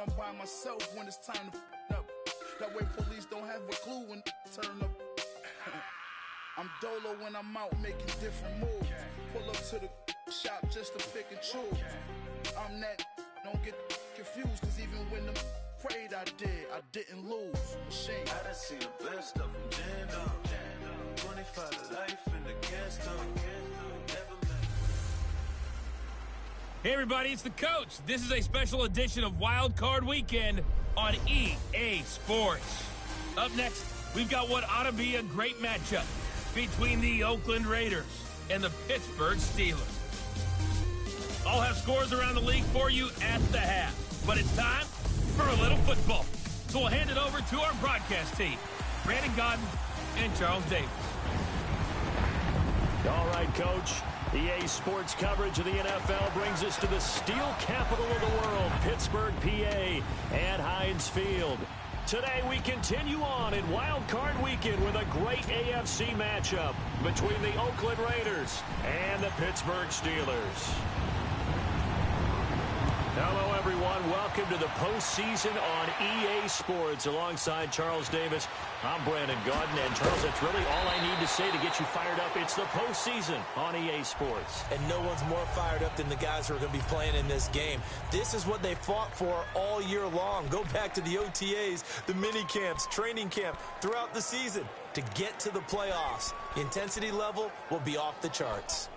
I'm by myself when it's time to up. That way police don't have a clue when turn up. I'm dolo when I'm out making different moves. Pull up to the shop just to pick and choose. I'm that, don't get confused, cause even when the prayed I didn't lose. Machine. I done seen the best stuff from jammed up. 25 to life in the gas tank. Hey everybody, it's the coach. This is a special edition of Wild Card Weekend on EA Sports. Up next, we've got what ought to be a great matchup between the Oakland Raiders and the Pittsburgh Steelers. I'll have scores around the league for you at the half, but it's time for a little football. So we'll hand it over to our broadcast team, Brandon Godden and Charles Davis. All right, Coach. EA Sports coverage of the NFL brings us to the steel capital of the world, Pittsburgh, PA, and Heinz Field. Today, we continue on in Wild Card Weekend with a great AFC matchup between the Oakland Raiders and the Pittsburgh Steelers. Hello, everyone. Welcome to the postseason on EA Sports. Alongside Charles Davis, I'm Brandon Godden. And, Charles, that's really all I need to say to get you fired up. It's the postseason on EA Sports. And no one's more fired up than the guys who are going to be playing in this game. This is what they fought for all year long. Go back to the OTAs, the mini camps, training camp, throughout the season to get to the playoffs. The intensity level will be off the charts.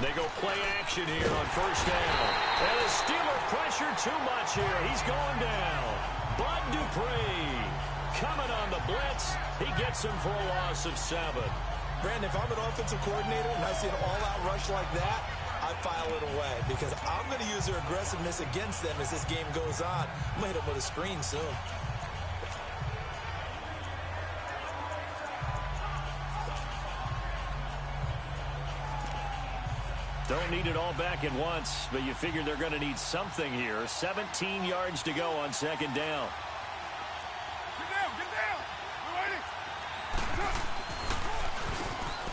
They go play action here on first down. And the Steeler pressure too much here. He's going down. Bud Dupree coming on the blitz. He gets him for a loss of 7. Brandon, if I'm an offensive coordinator and I see an all-out rush like that, I file it away because I'm going to use their aggressiveness against them as this game goes on. I'm going to hit them with a screen soon. Don't need it all back at once, but you figure they're going to need something here. 17 yards to go on second down. Get down!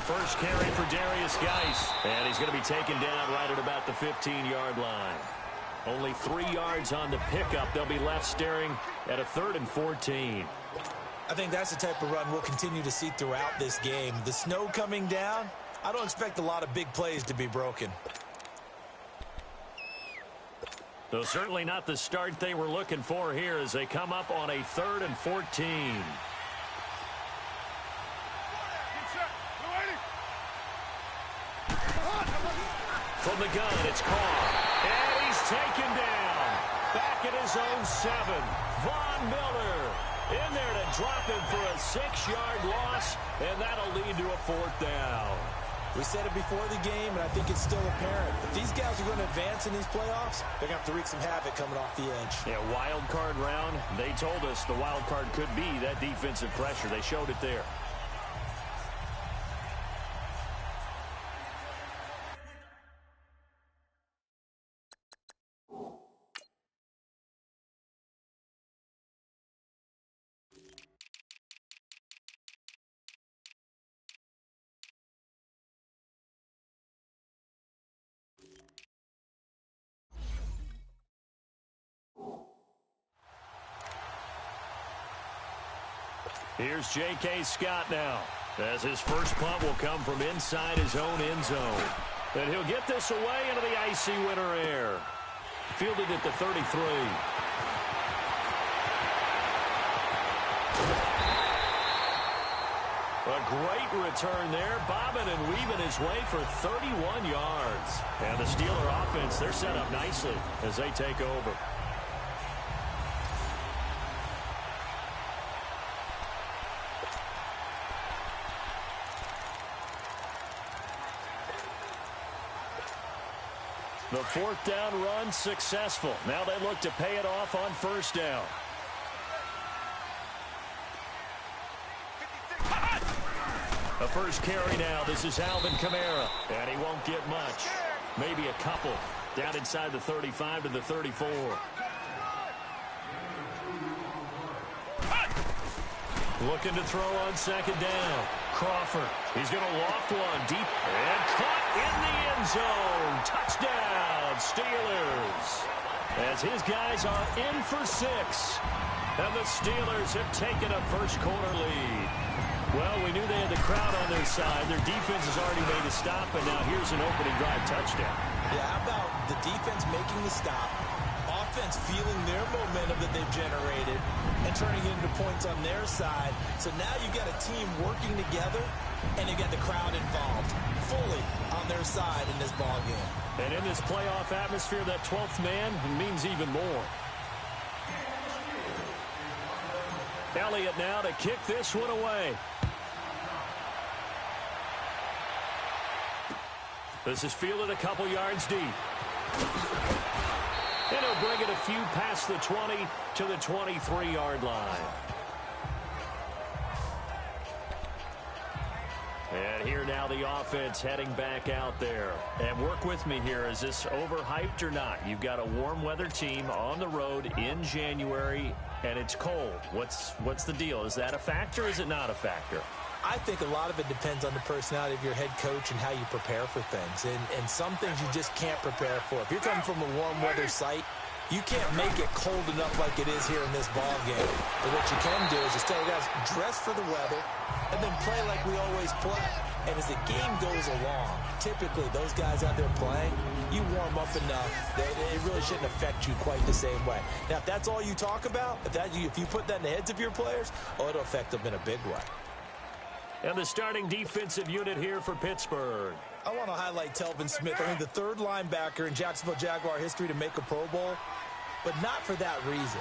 First carry for Darius Geis, and he's going to be taken down right at about the 15-yard line. Only 3 yards on the pickup. They'll be left staring at a 3rd and 14. I think that's the type of run we'll continue to see throughout this game. The snow coming down, I don't expect a lot of big plays to be broken. Though certainly not the start they were looking for here as they come up on a 3rd and 14. From the gun, it's Carr. And he's taken down. Back at his own 7. Von Miller in there to drop him for a 6-yard loss, and that'll lead to a 4th down. We said it before the game, and I think it's still apparent. If these guys are going to advance in these playoffs, they're going to have to wreak some havoc coming off the edge. Yeah, wild card round. They told us the wild card could be that defensive pressure. They showed it there. Here's J.K. Scott now, as his first punt will come from inside his own end zone. And he'll get this away into the icy winter air. Fielded at the 33. A great return there, bobbing and weaving his way for 31 yards. And the Steeler offense, they're set up nicely as they take over. The 4th down run successful. Now they look to pay it off on first down. The first carry now. This is Alvin Kamara. And he won't get much. Maybe a couple. Down inside the 35 to the 34. Looking to throw on second down. Crawford. He's going to loft one deep and caught in the end zone. Touchdown, Steelers. As his guys are in for 6. And the Steelers have taken a first quarter lead. Well, we knew they had the crowd on their side. Their defense has already made a stop, and now here's an opening drive touchdown. Yeah, how about the defense making the stop, offense feeling their momentum that they've generated, and turning it into points on their side. So now you've got a team working together, and you've got the crowd involved fully on their side in this ball game. And in this playoff atmosphere, that 12th man means even more. Elliott now to kick this one away. This is fielded a couple yards deep. And he'll bring it a few past the 20 to the 23-yard line. And here now the offense heading back out there. And work with me here. Is this overhyped or not? You've got a warm weather team on the road in January, and it's cold. What's the deal? Is that a factor or is it not a factor? I think a lot of it depends on the personality of your head coach and how you prepare for things. And some things you just can't prepare for. If you're coming from a warm weather site, you can't make it cold enough like it is here in this ball game. But what you can do is just tell the guys, dress for the weather, and then play like we always play. And as the game goes along, typically those guys out there playing, you warm up enough that it really shouldn't affect you quite the same way. Now, if that's all you talk about, if you put that in the heads of your players, it'll affect them in a big way. And the starting defensive unit here for Pittsburgh. I want to highlight Telvin Smith. I mean, the third linebacker in Jacksonville Jaguar history to make a Pro Bowl, but not for that reason.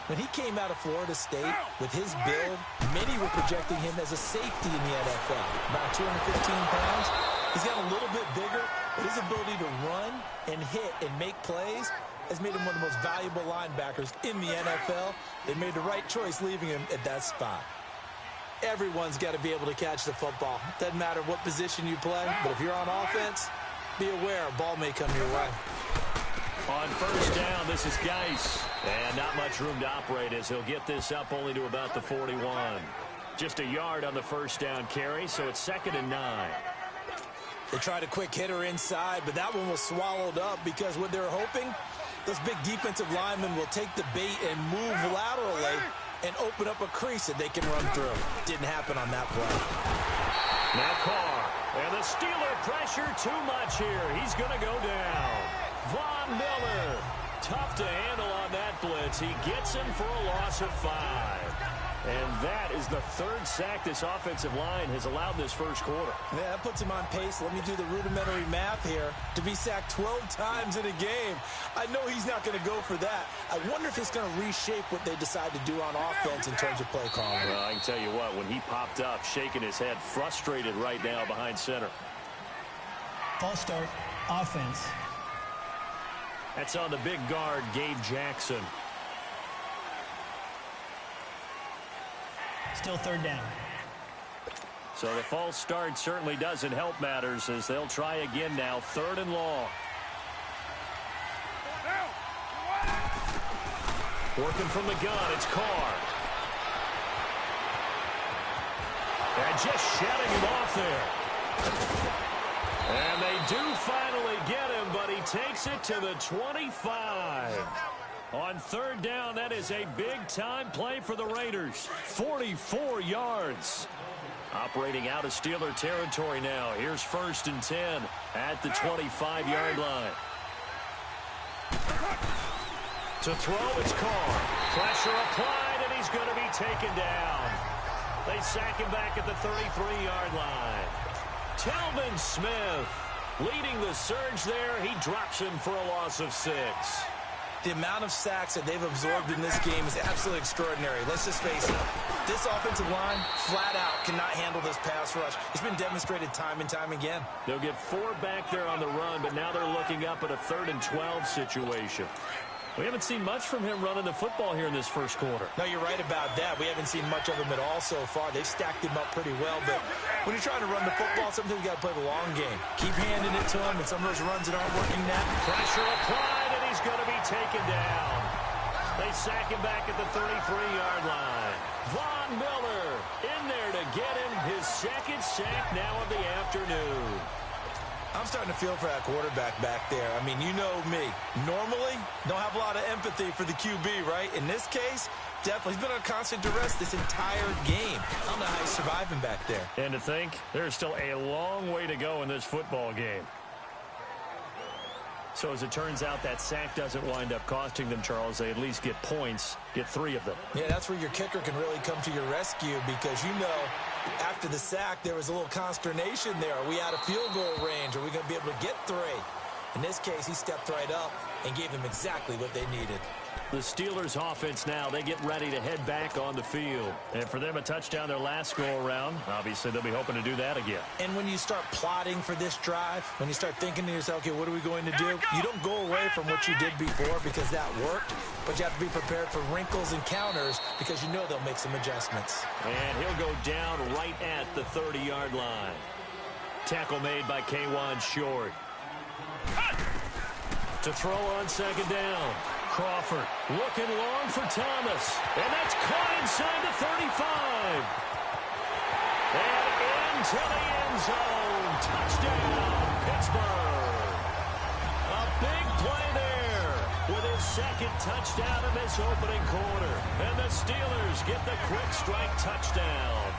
When he came out of Florida State with his build, many were projecting him as a safety in the NFL. About 215 pounds. He's got a little bit bigger, but his ability to run and hit and make plays has made him one of the most valuable linebackers in the NFL. They made the right choice leaving him at that spot. Everyone's got to be able to catch the football. Doesn't matter what position you play, but if you're on offense, be aware a ball may come your way. On first down, this is Geis. And not much room to operate as he'll get this up only to about the 41. Just a yard on the first down carry, so it's 2nd and 9. They tried a quick hitter inside, but that one was swallowed up because what they're hoping, those big defensive linemen will take the bait and move laterally and open up a crease that they can run through. Didn't happen on that play. Now Carr. And the Steeler pressure too much here. He's going to go down. Von Miller. Tough to handle on that blitz. He gets him for a loss of 5. And that is the 3rd sack this offensive line has allowed this first quarter. Yeah, that puts him on pace. Let me do the rudimentary math here. To be sacked 12 times in a game. I know he's not going to go for that. I wonder if it's going to reshape what they decide to do on offense in terms of play calling. Well, I can tell you what, when he popped up, shaking his head, frustrated right now behind center. False start, offense. That's on the big guard, Gabe Jackson. Still 3rd down. So the false start certainly doesn't help matters as they'll try again now. 3rd and long. Working from the gun, it's Carr. And just shutting him off there. And they do finally get him, but he takes it to the 25. On 3rd down, that is a big-time play for the Raiders. 44 yards. Operating out of Steeler territory now. Here's 1st and 10 at the 25-yard line. To throw, it's Carr. Pressure applied, and he's going to be taken down. They sack him back at the 33-yard line. Telvin Smith leading the surge there. He drops him for a loss of 6. The amount of sacks that they've absorbed in this game is absolutely extraordinary. Let's just face it. This offensive line, flat out, cannot handle this pass rush. It's been demonstrated time and time again. They'll get 4 back there on the run, but now they're looking up at a 3rd and 12 situation. We haven't seen much from him running the football here in this first quarter. No, you're right about that. We haven't seen much of him at all so far. They've stacked him up pretty well, but when you're trying to run the football, sometimes you got to play the long game. Keep handing it to him, and some of those runs that aren't working now. Pressure applied, and he's going to be taken down. They sack him back at the 33-yard line. Von Miller in there to get him his second sack now of the afternoon. I'm starting to feel for that quarterback back there. I mean, you know me. Normally, don't have a lot of empathy for the QB, right? In this case, definitely. He's been on constant duress this entire game. I don't know how he's surviving back there. And to think, there's still a long way to go in this football game. So as it turns out, that sack doesn't wind up costing them, Charles. They at least get points, get 3 of them. Yeah, that's where your kicker can really come to your rescue because, you know, after the sack, there was a little consternation there. Are we out of field goal range? Are we going to be able to get 3? In this case, he stepped right up and gave them exactly what they needed. The Steelers offense now, they get ready to head back on the field. And for them, a touchdown their last go-around. Obviously, they'll be hoping to do that again. And when you start plotting for this drive, when you start thinking to yourself, okay, what are we going to do? You don't go away from what you did before because that worked, but you have to be prepared for wrinkles and counters because you know they'll make some adjustments. And he'll go down right at the 30-yard line. Tackle made by K'Wan Short. To throw on second down. Crawford looking long for Thomas. And that's caught inside the 35. And into the end zone. Touchdown, Pittsburgh. A big play there with his second touchdown in this opening quarter. And the Steelers get the quick strike touchdown.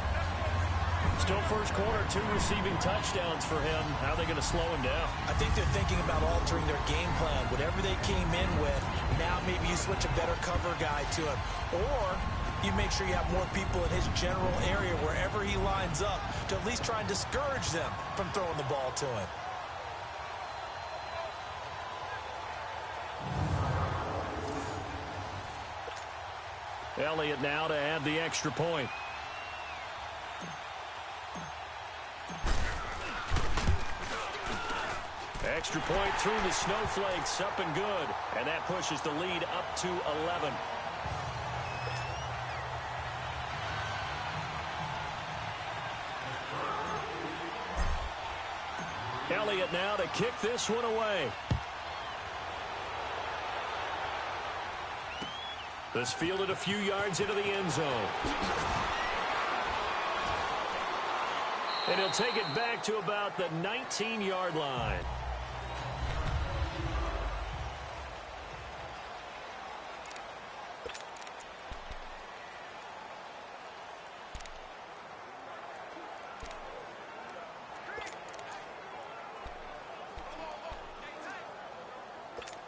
Still first quarter, 2 receiving touchdowns for him. How are they going to slow him down? I think they're thinking about altering their game plan. Whatever they came in with, now maybe you switch a better cover guy to him. Or you make sure you have more people in his general area wherever he lines up to at least try and discourage them from throwing the ball to him. Elliott now to add the extra point. Extra point through the snowflakes, up and good. And that pushes the lead up to 11. Elliott now to kick this one away. This fielded a few yards into the end zone. And he'll take it back to about the 19-yard line.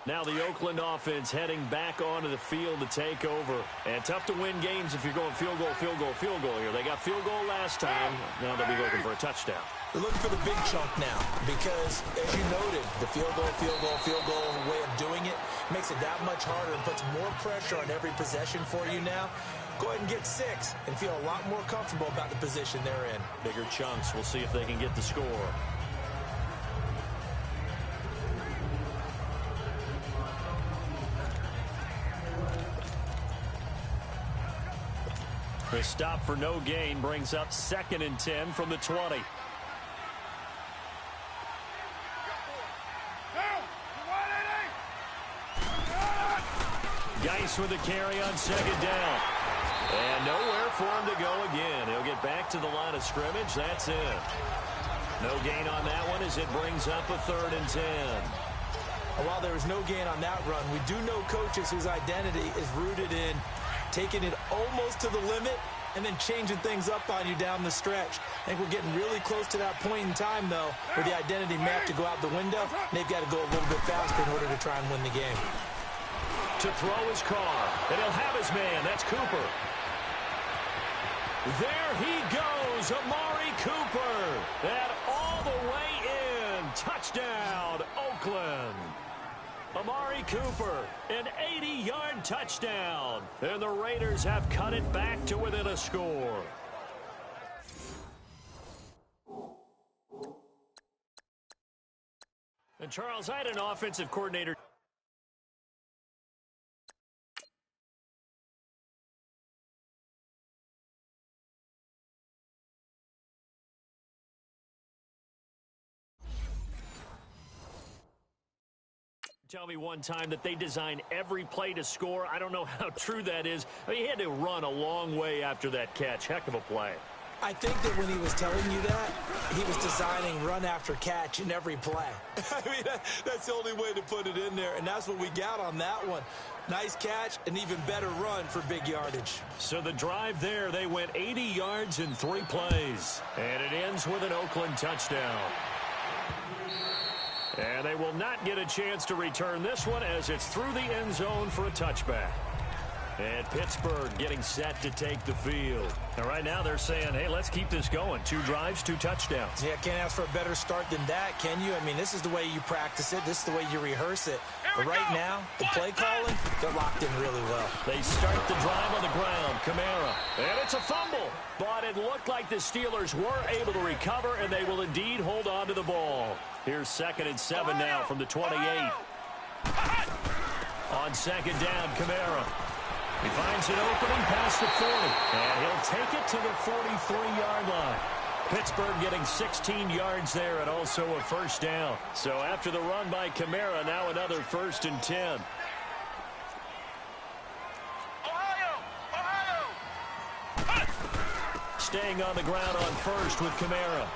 Now the Oakland offense heading back onto the field to take over. And tough to win games if you're going field goal, field goal, field goal here. They got field goal last time. Now they'll be looking for a touchdown. They're looking for the big chunk now because, as you noted, the field goal way of doing it makes it that much harder and puts more pressure on every possession for you now. Go ahead and get 6 and feel a lot more comfortable about the position they're in. Bigger chunks. We'll see if they can get the score. The stop for no gain brings up 2nd and 10 from the 20. Geis with the carry on 2nd down. And nowhere for him to go again. He'll get back to the line of scrimmage. That's it. No gain on that one as it brings up a 3rd and 10. While there was no gain on that run, we do know coaches whose identity is rooted in taking it almost to the limit and then changing things up on you down the stretch. I think we're getting really close to that point in time, though, where the identity may have to go out the window. They've got to go a little bit faster in order to try and win the game. To throw his car, and he'll have his man. That's Cooper. There he goes, Amari Cooper. And all the way in. Touchdown, Oakland. Amari Cooper, an 80-yard touchdown. And the Raiders have cut it back to within a score. And Charles, I had an offensive coordinator tell me one time that they design every play to score. I don't know how true that is. I mean, he had to run a long way after that catch. Heck of a play. I think that when he was telling you that, he was designing run after catch in every play. I mean, that's the only way to put it in there, and that's what we got on that one. Nice catch, an even better run for big yardage. So the drive there, they went 80 yards in 3 plays. And it ends with an Oakland touchdown. And they will not get a chance to return this one as it's through the end zone for a touchback. And Pittsburgh getting set to take the field. And right now they're saying, hey, let's keep this going. 2 drives, 2 touchdowns. Yeah, can't ask for a better start than that, can you? I mean, this is the way you practice it. This is the way you rehearse it. But right now, the play calling, they're locked in really well. They start the drive on the ground. Kamara. And it's a fumble. But it looked like the Steelers were able to recover, and they will indeed hold on to the ball. Here's 2nd and 7 now from the 28. On 2nd down, Kamara. He finds an opening past the 40, and he'll take it to the 43-yard line. Pittsburgh getting 16 yards there and also a first down. So after the run by Kamara, now another 1st and 10. Staying on the ground on 1st with Kamara.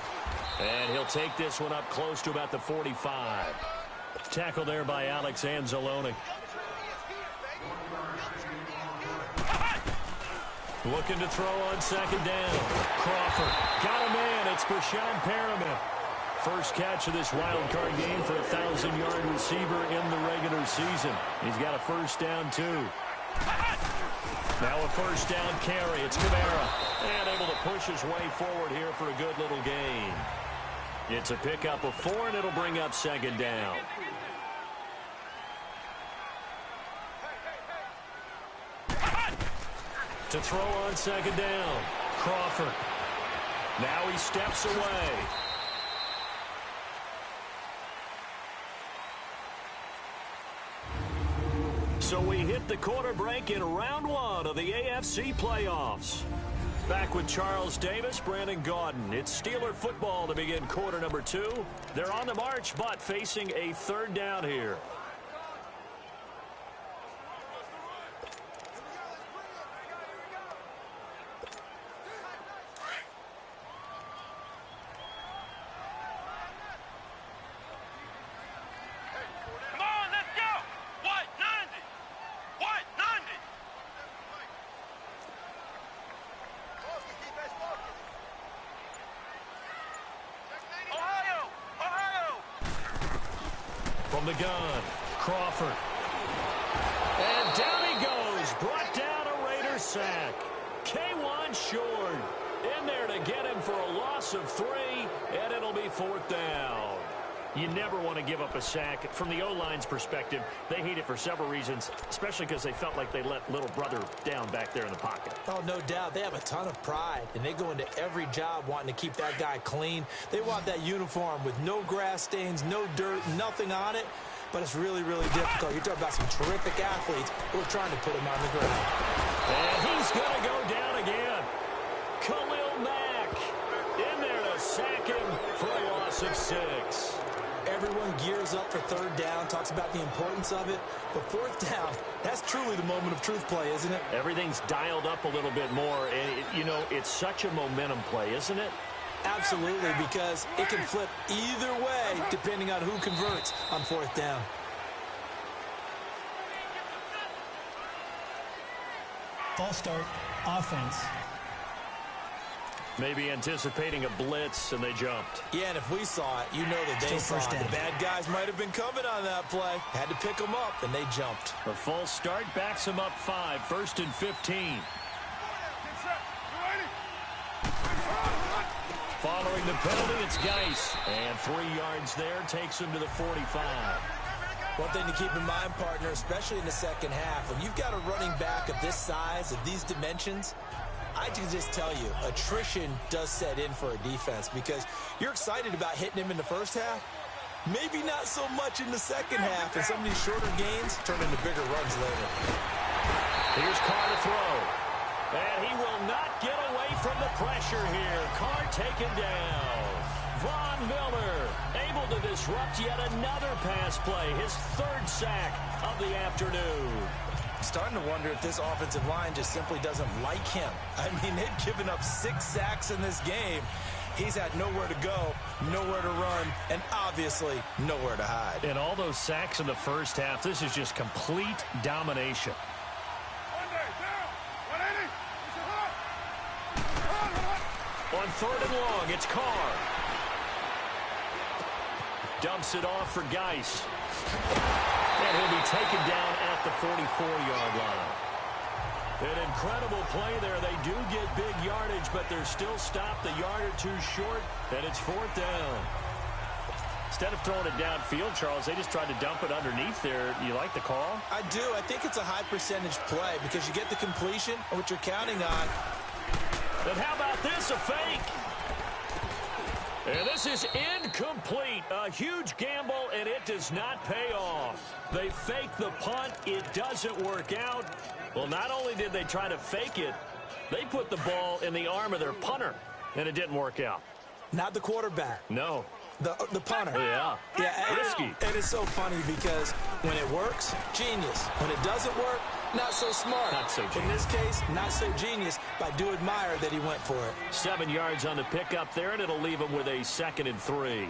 And he'll take this one up close to about the 45. Tackle there by Alex Anzalone. Looking to throw on 2nd down. Crawford got a man. It's Brashad Perriman. First catch of this wild card game for a 1,000-yard receiver in the regular season. He's got a first down, too. Now a first down carry. It's Kamara. And able to push his way forward here for a good little gain. It's a pickup of 4, and it'll bring up 2nd down. To throw on 2nd down. Crawford. Now he steps away. So we hit the quarter break in round 1 of the AFC playoffs. Back with Charles Davis, Brandon Gaudin. It's Steeler football to begin quarter number 2. They're on the march, but facing a 3rd down here. From the gun, Crawford. And down he goes. Brought down a Raider sack. K1 Short in there to get him for a loss of 3, and it'll be 4th down. You never want to give up a sack. From the O-line's perspective, they hate it for several reasons, especially because they felt like they let little brother down back there in the pocket. Oh, no doubt. They have a ton of pride, and they go into every job wanting to keep that guy clean. They want that uniform with no grass stains, no dirt, nothing on it, but it's really, really difficult. You're talking about some terrific athletes who are trying to put him on the ground. And he's going to go down again. Khalil Mack in there to sack him for a loss of 6. Everyone gears up for 3rd down, talks about the importance of it. But 4th down, that's truly the moment of truth play, isn't it? Everything's dialed up a little bit more. And, you know, it's such a momentum play, isn't it? Absolutely, because it can flip either way depending on who converts on 4th down. False start, offense. Maybe anticipating a blitz, and they jumped. Yeah, and if we saw it, you know that they saw it. The bad guys might have been coming on that play. Had to pick them up, and they jumped. A false start backs them up 5, 1st and 15. Following the penalty, it's Geis. And 3 yards there takes him to the 45. One thing to keep in mind, partner, especially in the second half, when you've got a running back of this size, of these dimensions, I can just tell you, attrition does set in for a defense because you're excited about hitting him in the first half. Maybe not so much in the second half, and some of these shorter gains turn into bigger runs later. Here's Carr to throw. And he will not get away from the pressure here. Carr taken down. Von Miller able to disrupt yet another pass play, his third sack of the afternoon. I'm starting to wonder if this offensive line just simply doesn't like him. I mean, they've given up 6 sacks in this game. He's had nowhere to go, nowhere to run, and obviously nowhere to hide. And all those sacks in the first half, this is just complete domination. On 3rd and long, it's Carr. Dumps it off for Geis. And he'll be taken down at the 44-yard line. An incredible play there. They do get big yardage, but they're still stopped a yard or two short, and it's 4th down. Instead of throwing it downfield, Charles, they just tried to dump it underneath there. You like the call? I do. I think it's a high percentage play because you get the completion, and what you're counting on. And how about this, a fake? And this is incomplete. A huge gamble, and it does not pay off. They fake the punt. It doesn't work out. Well, not only did they try to fake it, they put the ball in the arm of their punter, and it didn't work out. Not the quarterback. No. The punter. Yeah. Risky. It is so funny because when it works, genius. When it doesn't work, not so smart. Not so genius. In this case, not so genius, but I do admire that he went for it. 7 yards on the pickup there, and it'll leave him with a 2nd and 3.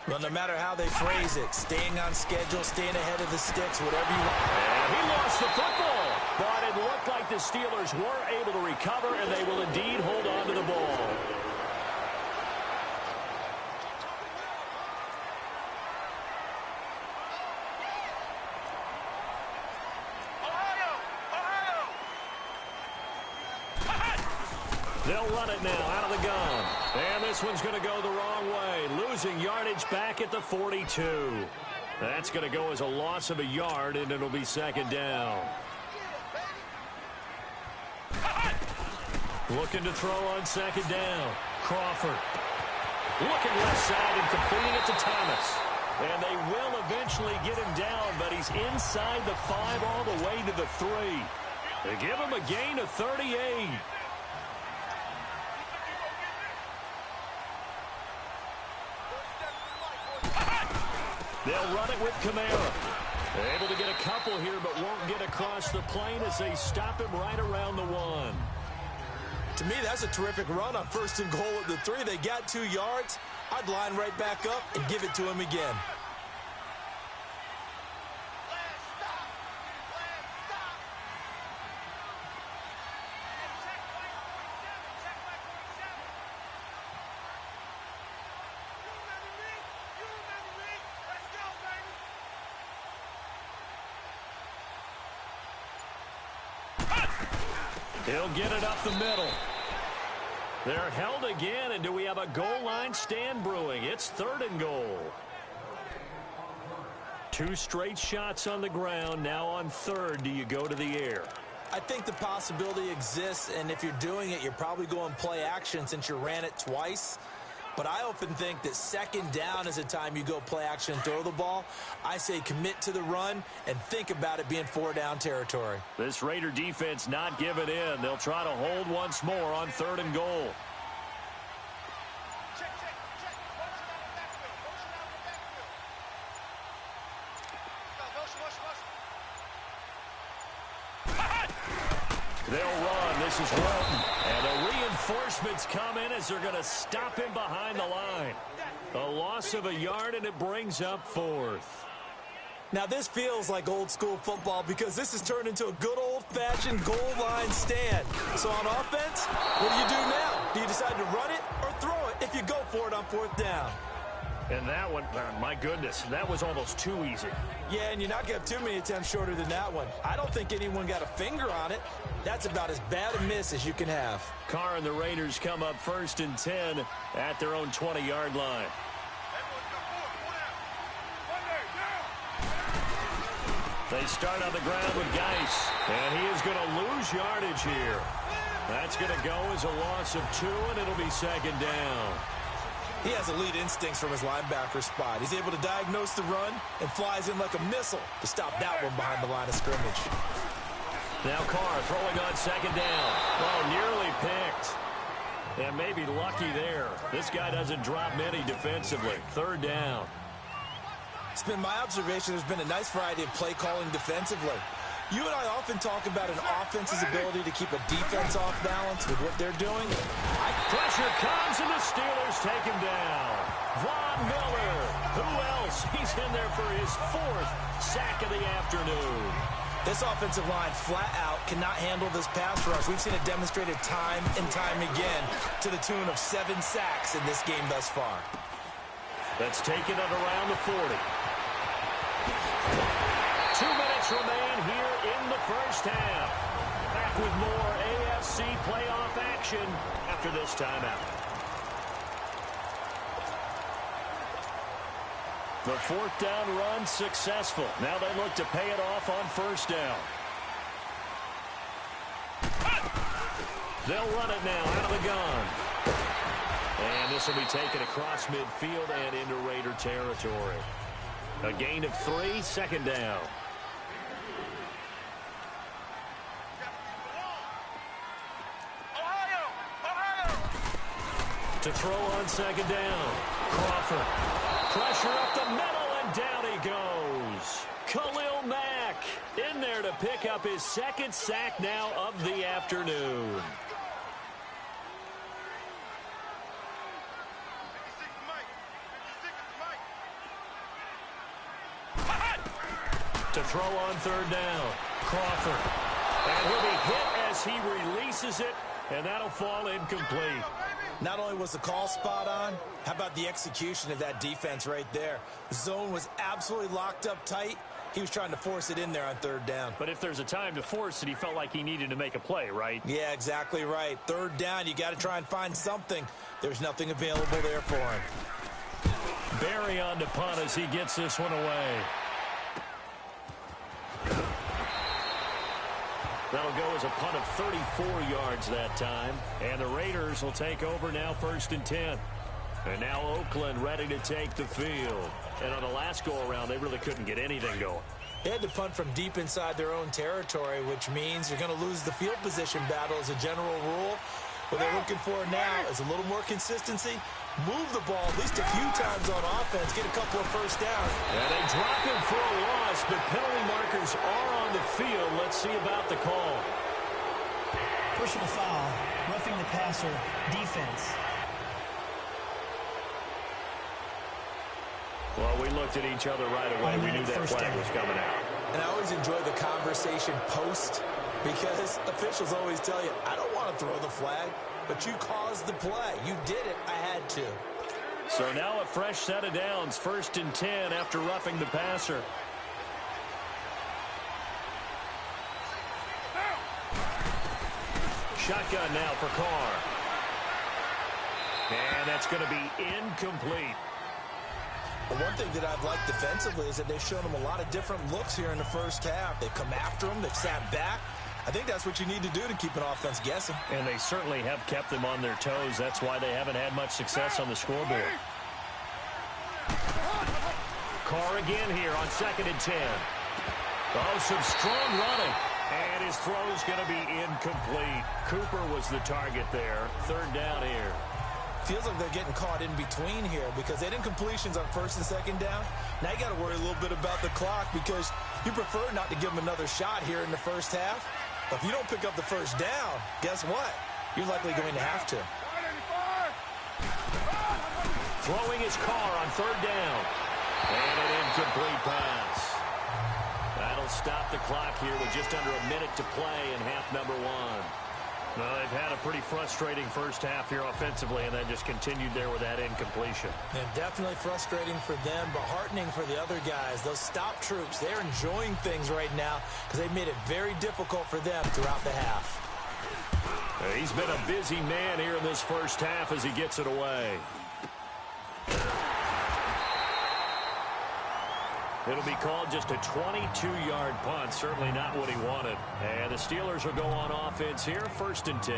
Well, no matter how they phrase it, staying on schedule, staying ahead of the sticks, whatever you want. And he lost the football, but it looked like the Steelers were able to recover, and they will indeed hold on to the ball. They'll run it now out of the gun. And this one's going to go the wrong way. Losing yardage back at the 42. That's going to go as a loss of a yard, and it'll be 2nd down. Looking to throw on 2nd down. Crawford. Looking left side and completing it to Thomas. And they will eventually get him down, but he's inside the 5 all the way to the 3. They give him a gain of 38. They'll run it with Kamara. Able to get a couple here, but won't get across the plane as they stop him right around the 1. To me, that's a terrific run on 1st and goal at the 3. They got 2 yards. I'd line right back up and give it to him again. He'll get it up the middle. They're held again, and do we have a goal line stand brewing? It's 3rd and goal. 2 straight shots on the ground. Now on 3rd, do you go to the air? I think the possibility exists, and if you're doing it, you're probably going play action since you ran it twice. But I often think that 2nd down is a time you go play action and throw the ball. I say commit to the run and think about it being 4 down territory. This Raider defense not giving in. They'll try to hold once more on 3rd and goal. They'll run. This is Walton. And the reinforcements come in as they're going to stop him behind the line. A loss of a yard, and it brings up 4th. Now, this feels like old school football because this has turned into a good old-fashioned goal line stand. So on offense, what do you do now? Do you decide to run it or throw it if you go for it on 4th down? And that one, my goodness, that was almost too easy. Yeah, and you're not going to have too many attempts shorter than that one. I don't think anyone got a finger on it. That's about as bad a miss as you can have. Carr and the Raiders come up 1st and 10 at their own 20-yard line. They start on the ground with Geis, and he is going to lose yardage here. That's going to go as a loss of 2, and it'll be 2nd down. He has elite instincts from his linebacker spot. He's able to diagnose the run and flies in like a missile to stop that one behind the line of scrimmage. Now Carr throwing on 2nd down. Oh, nearly picked. And maybe lucky there. This guy doesn't drop many defensively. Third down. It's been my observation there's been a nice variety of play calling defensively. You and I often talk about an offense's ability to keep a defense off balance with what they're doing. Pressure comes, and the Steelers take him down. Von Miller. Who else? He's in there for his 4th sack of the afternoon. This offensive line flat out cannot handle this pass rush. We've seen it demonstrated time and time again to the tune of 7 sacks in this game thus far. Let's take it at around the 40. 2 minutes remain here in the first half. Back with more AFC playoff action after this timeout. The 4th down run successful. Now they look to pay it off on 1st down. They'll run it now out of the gun. And this will be taken across midfield and into Raider territory. A gain of 3, 2nd down. To throw on 2nd down. Crawford. Pressure up the middle, and down he goes. Khalil Mack in there to pick up his 2nd sack now of the afternoon. To throw on 3rd down. Crawford. And he'll be hit as he releases it, and that'll fall incomplete. Not only was the call spot on, how about the execution of that defense right there? The zone was absolutely locked up tight. He was trying to force it in there on 3rd down. But if there's a time to force it, he felt like he needed to make a play, right? Yeah, exactly right. 3rd down, you got to try and find something. There's nothing available there for him. Barry on to punt as he gets this one away. That'll go as a punt of 34 yards that time. And the Raiders will take over now 1st and 10. And now Oakland ready to take the field. And on the last go-around, they really couldn't get anything going. They had to punt from deep inside their own territory, which means you're going to lose the field position battle as a general rule. What they're looking for now is a little more consistency. Move the ball at least a few times on offense. Get a couple of 1st downs. And they drop him for a loss, but penalty markers are on the field. Let's see about the call. Personal foul, roughing the passer, defense. Well, we looked at each other right away. We knew that flag was coming out. And I always enjoy the conversation post because officials always tell you, I don't want to throw the flag, but you caused the play. You did it. I had to. So now a fresh set of downs. 1st and 10 after roughing the passer. Shotgun now for Carr. And that's going to be incomplete. But one thing that I've liked defensively is that they've shown them a lot of different looks here in the first half. They've come after them. They've sat back. I think that's what you need to do to keep an offense guessing. And they certainly have kept them on their toes. That's why they haven't had much success on the scoreboard. Carr again here on 2nd and 10. Oh, some strong running. And his throw's going to be incomplete. Cooper was the target there. 3rd down here. Feels like they're getting caught in between here because they did incompletions on 1st and 2nd down. Now you got to worry a little bit about the clock because you prefer not to give them another shot here in the first half. But if you don't pick up the 1st down, guess what? You're likely going to have to. Throwing his Carr on 3rd down. And an incomplete pass. That'll stop the clock here with just under a minute to play in half number 1. Well, they've had a pretty frustrating first half here offensively, and then just continued there with that incompletion. And definitely frustrating for them, but heartening for the other guys. Those stop troops, they're enjoying things right now because they've made it very difficult for them throughout the half. He's been a busy man here in this first half as he gets it away. It'll be called just a 22-yard punt. Certainly not what he wanted. And the Steelers will go on offense here, 1st and 10.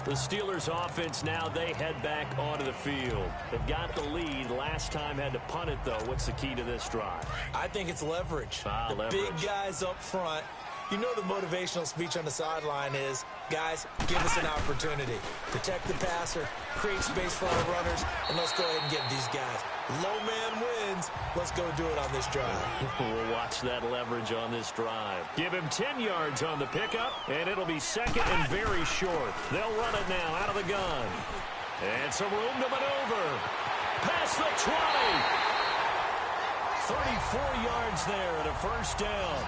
The Steelers offense now, they head back onto the field. They've got the lead. Last time had to punt it, though. What's the key to this drive? I think it's leverage. Leverage. Big guys up front. You know the motivational speech on the sideline is, Guys, give us an opportunity. Protect the passer, create space for our runners, and let's go ahead and get these guys. Low man wins. Let's go do it on this drive. We'll watch that leverage on this drive. Give him 10 yards on the pickup, and it'll be second and very short. They'll run it now out of the gun. And some room to maneuver. Past the 20. 34 yards there and a first down.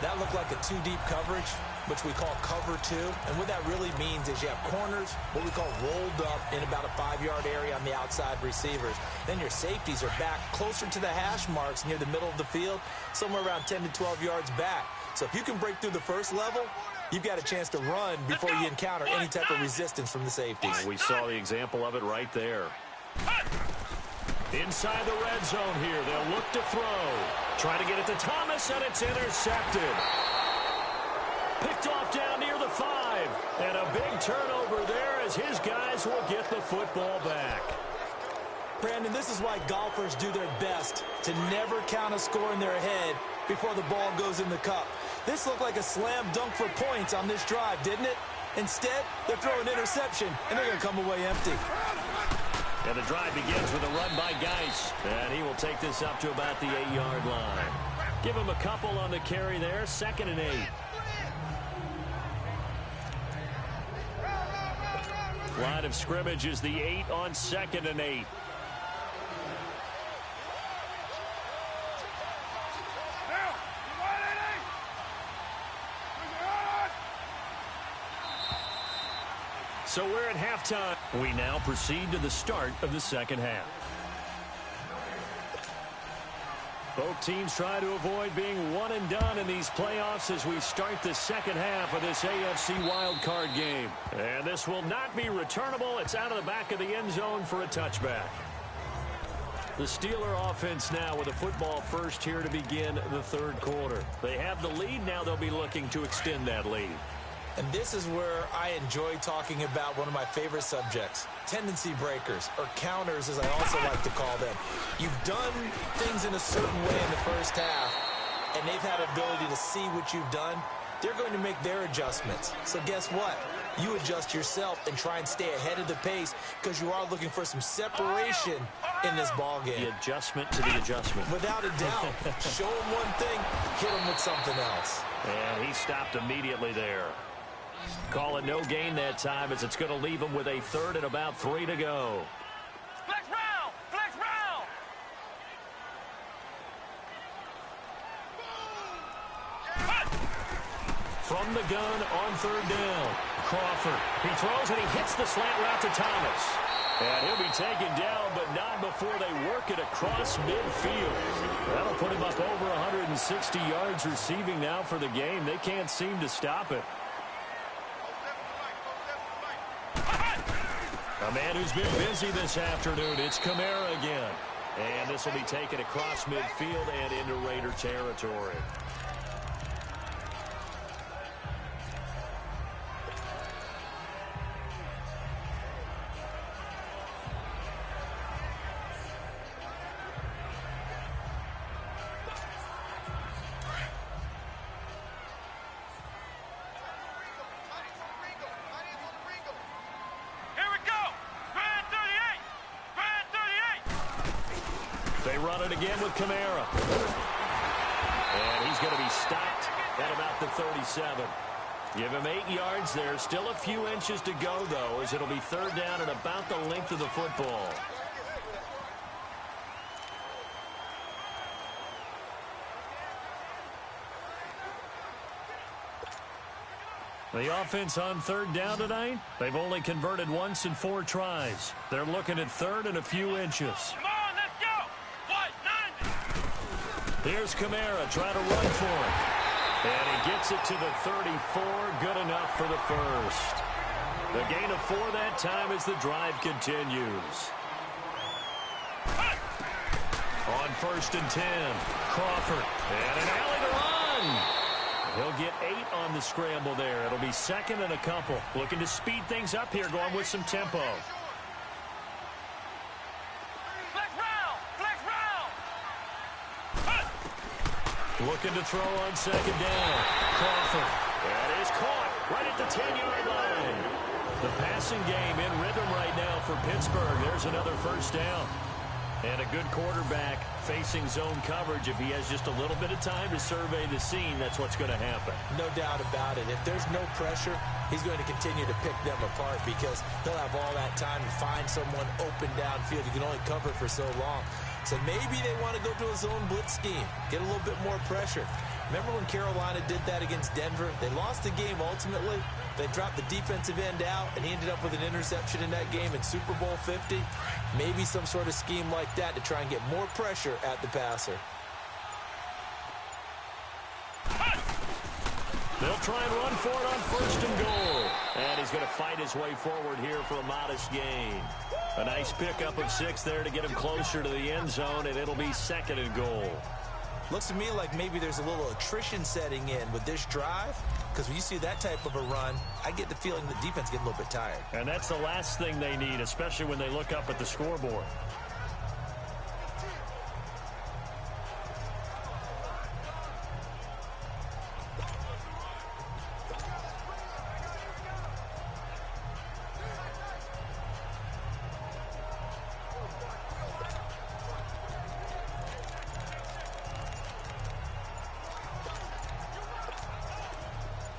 That looked like a two-deep coverage, which we call cover two. And what that really means is you have corners, what we call rolled up in about a 5-yard area on the outside receivers. Then your safeties are back closer to the hash marks near the middle of the field, somewhere around 10 to 12 yards back. So if you can break through the first level, you've got a chance to run before you encounter any type of resistance from the safeties. We saw the example of it right there. Inside the red zone here, they'll look to throw. Trying to get it to Thomas, and it's intercepted. Picked off down near the 5. And a big turnover there as his guys will get the football back. Brandon, this is why golfers do their best to never count a score in their head before the ball goes in the cup. This looked like a slam dunk for points on this drive, didn't it? Instead, they're throwing an interception, and they're going to come away empty. And the drive begins with a run by Geis. And he will take this up to about the 8-yard line. Give him a couple on the carry there. 2nd and 8. Line of scrimmage is the 8 on 2nd and 8. So we're at halftime. We now proceed to the start of the second half. Both teams try to avoid being one and done in these playoffs as we start the second half of this AFC wildcard game. And this will not be returnable. It's out of the back of the end zone for a touchback. The Steeler offense now with a football first here to begin the third quarter. They have the lead. Now they'll be looking to extend that lead. And this is where I enjoy talking about one of my favorite subjects, tendency breakers, or counters as I also like to call them. You've done things in a certain way in the first half, and they've had ability to see what you've done. They're going to make their adjustments. So guess what? You adjust yourself and try and stay ahead of the pace because you are looking for some separation in this ball game. The adjustment to the adjustment. Without a doubt. Show them one thing, hit them with something else. And he stopped immediately there. Call it no gain that time as it's going to leave him with a 3rd and about 3 to go. Flex round! Flex round! From the gun on 3rd down. Crawford. He throws and he hits the slant route to Thomas. And he'll be taken down, but not before they work it across midfield. That'll put him up over 160 yards receiving now for the game. They can't seem to stop it. A man who's been busy this afternoon, it's Kamara again. And this will be taken across midfield and into Raider territory. They run it again with Kamara. And he's going to be stopped at about the 37. Give him 8 yards there. Still a few inches to go, though, as it'll be 3rd down and about the length of the football. The offense on 3rd down tonight, they've only converted once in 4 tries. They're looking at 3rd and a few inches. Come on, let's go! Fight, 90! Here's Kamara trying to run for it. And he gets it to the 34. Good enough for the first. The gain of 4 that time as the drive continues. On 1st and 10, Crawford. And an alley to run. He'll get 8 on the scramble there. It'll be 2nd and a couple. Looking to speed things up here, going with some tempo. Flex round! Flex round! Looking to throw on 2nd down. Crawford. That is caught right at the 10-yard line. The passing game in rhythm right now for Pittsburgh. There's another first down. And a good quarterback facing zone coverage. If he has just a little bit of time to survey the scene, that's what's going to happen. No doubt about it. If there's no pressure, he's going to continue to pick them apart because he'll have all that time to find someone open downfield. You can only cover for so long. So maybe they want to go to a zone blitz scheme, get a little bit more pressure. Remember when Carolina did that against Denver? They lost the game ultimately. They dropped the defensive end out, and he ended up with an interception in that game in Super Bowl 50. Maybe some sort of scheme like that to try and get more pressure at the passer. They'll try and run for it on first and goal. And he's going to fight his way forward here for a modest gain. A nice pickup of 6 there to get him closer to the end zone, and it'll be second and goal. Looks to me like maybe there's a little attrition setting in with this drive, because when you see that type of a run, I get the feeling the defense getting a little bit tired. And that's the last thing they need, especially when they look up at the scoreboard.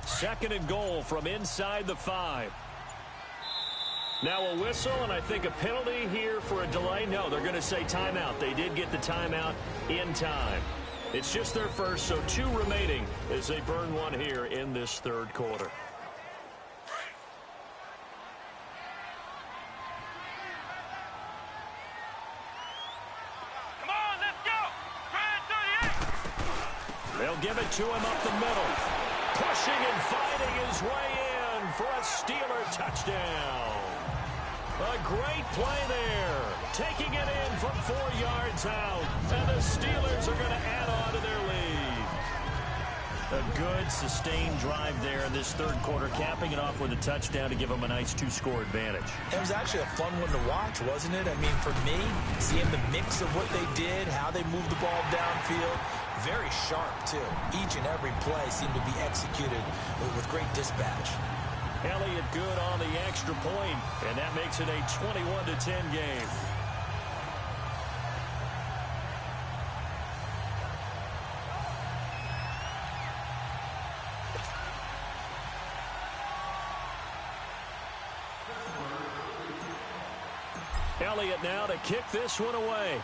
Second and goal from inside the 5. Now a whistle, and I think a penalty here for a delay. No, they're going to say timeout. They did get the timeout in time. It's just their first, so 2 remaining as they burn one here in this third quarter. Come on, let's go. Grand 38. They'll give it to him up the middle. Pushing and fighting his way in for a Steeler touchdown. A great play there. Taking it in from 4 yards out. And the Steelers are going to add on to their lead. A good, sustained drive there in this third quarter, capping it off with a touchdown to give them a nice 2-score advantage. It was actually a fun one to watch, wasn't it? I mean, for me, seeing the mix of what they did, how they moved the ball downfield, very sharp, too. Each and every play seemed to be executed with great dispatch. Elliott good on the extra point, and that makes it a 21-10 game. Elliott now to kick this one away.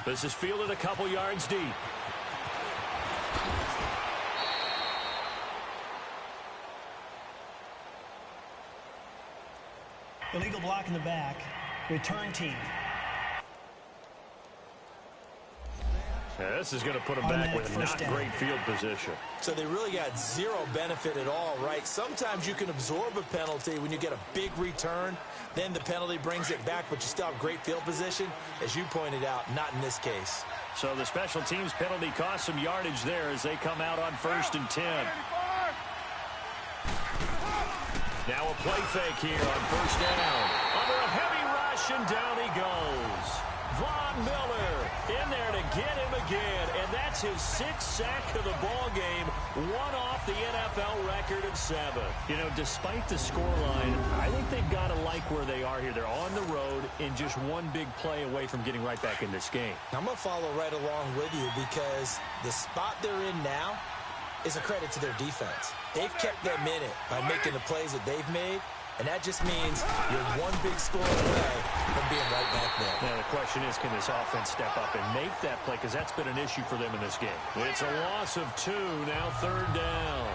This is fielded a couple yards deep. Illegal block in the back. Return team. Yeah, this is going to put them back with not great field position. So they really got zero benefit at all, right? Sometimes you can absorb a penalty when you get a big return. Then the penalty brings it back, but you still have great field position. As you pointed out, not in this case. So the special teams penalty cost some yardage there as they come out on first and 10. Now a play fake here on first down. Under a heavy rush, and down he goes. Von Miller in there to get him again, and that's his 6th sack of the ball game, one off the NFL record of 7. You know, despite the scoreline, I think they've got to like where they are here. They're on the road and just one big play away from getting right back in this game. I'm going to follow right along with you because the spot they're in now is a credit to their defense. They've kept them in it by making the plays that they've made, and that just means you're one big score away from being right back there. Now the question is, can this offense step up and make that play? Because that's been an issue for them in this game. It's a loss of 2, now third down.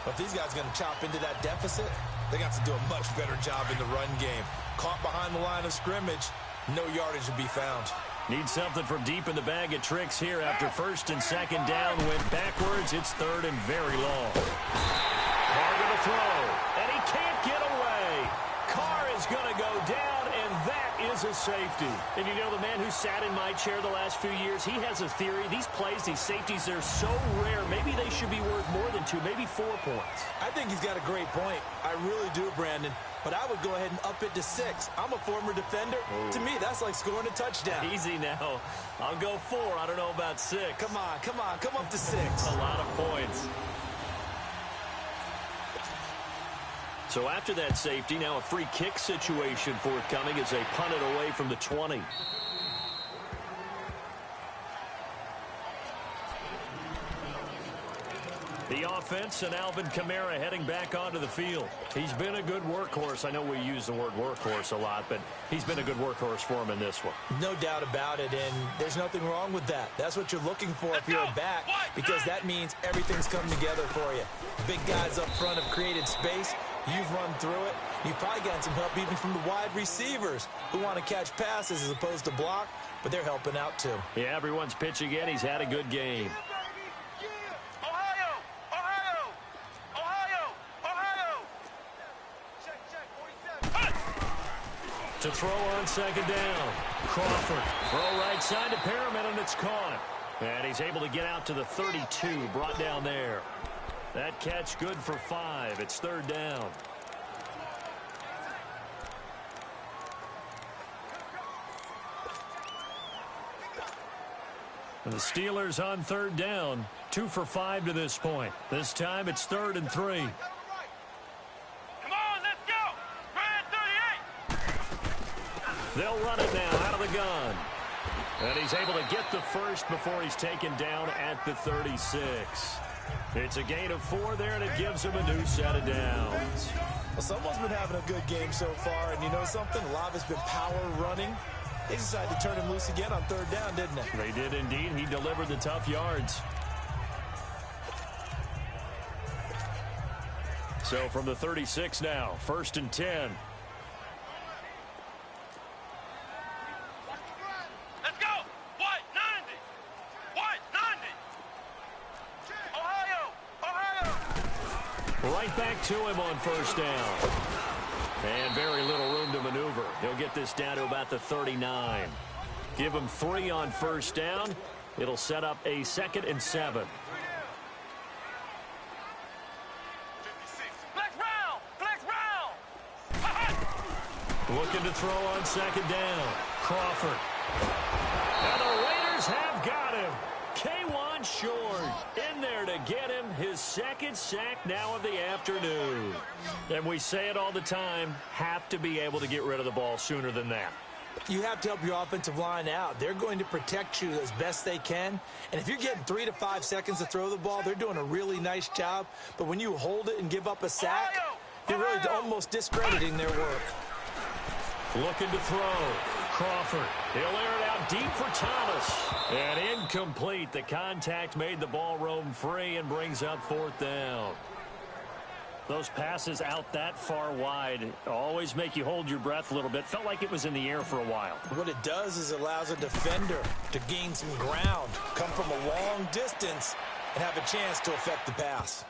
But if these guys are going to chop into that deficit, they got to do a much better job in the run game. Caught behind the line of scrimmage, no yardage to be found. Need something from deep in the bag of tricks here after first and second down. Went backwards. It's third and very long. Carr to throw, and he can't get away. Carr is going to go down, and that is a safety. And you know, the man who sat in my chair the last few years, he has a theory. These plays, these safeties, they're so rare. Maybe they should be worth more than 2, maybe 4 points. I think he's got a great point. I really do, Brandon. But I would go ahead and up it to 6. I'm a former defender. Ooh. To me, that's like scoring a touchdown. Easy now. I'll go 4. I don't know about 6. Come on. Come up to 6. A lot of points. So after that safety, now a free kick situation forthcoming as they punt it away from the 20. The offense and Alvin Kamara heading back onto the field. He's been a good workhorse. I know we use the word workhorse a lot, but he's been a good workhorse for him in this one. No doubt about it, and there's nothing wrong with that. That's what you're looking for if you're a back, because that means everything's come together for you. Big guys up front have created space. You've run through it. You've probably gotten some help even from the wide receivers who want to catch passes as opposed to block, but they're helping out too. Yeah, everyone's pitching in. He's had a good game. To throw on second down. Crawford. Throw right side to Perriman, and it's caught. And he's able to get out to the 32, brought down there. That catch good for 5. It's 3rd down. And the Steelers on 3rd down. 2 for 5 to this point. This time it's 3rd and 3. They'll run it now out of the gun. And he's able to get the first before he's taken down at the 36. It's a gain of 4 there, and it gives him a new set of downs. Well, someone's been having a good game so far, and you know something? A lot of it's been power running. They decided to turn him loose again on 3rd down, didn't they? They did indeed. He delivered the tough yards. So from the 36 now, 1st and 10. Right back to him on 1st down. And very little room to maneuver. He'll get this down to about the 39. Give him 3 on 1st down. It'll set up a 2nd and 7. Looking to throw on 2nd down. Crawford. And the Raiders have got him. K1 Short in there to get him his 2nd sack now of the afternoon. And we say it all the time, have to be able to get rid of the ball sooner than that. You have to help your offensive line out. They're going to protect you as best they can. And if you're getting 3 to 5 seconds to throw the ball, they're doing a really nice job. But when you hold it and give up a sack, you're really almost discrediting their work. Looking to throw. Crawford. He'll air it out deep for Thomas. And incomplete. The contact made the ball roam free and brings up 4th down. Those passes out that far wide always make you hold your breath a little bit. Felt like it was in the air for a while. What it does is it allows a defender to gain some ground, come from a long distance, and have a chance to affect the pass.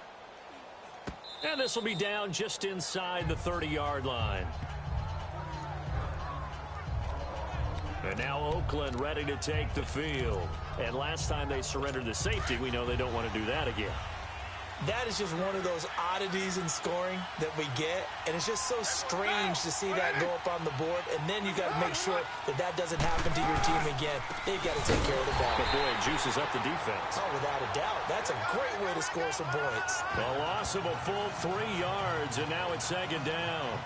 And this will be down just inside the 30-yard line. And now Oakland ready to take the field. And last time they surrendered the safety, we know they don't want to do that again. That is just one of those oddities in scoring that we get, and it's just so strange to see that go up on the board, and then you got to make sure that that doesn't happen to your team again. They've got to take care of the ball. But boy, it juices up the defense. Oh, without a doubt. That's a great way to score some points. A loss of a full 3 yards, and now it's 2nd down.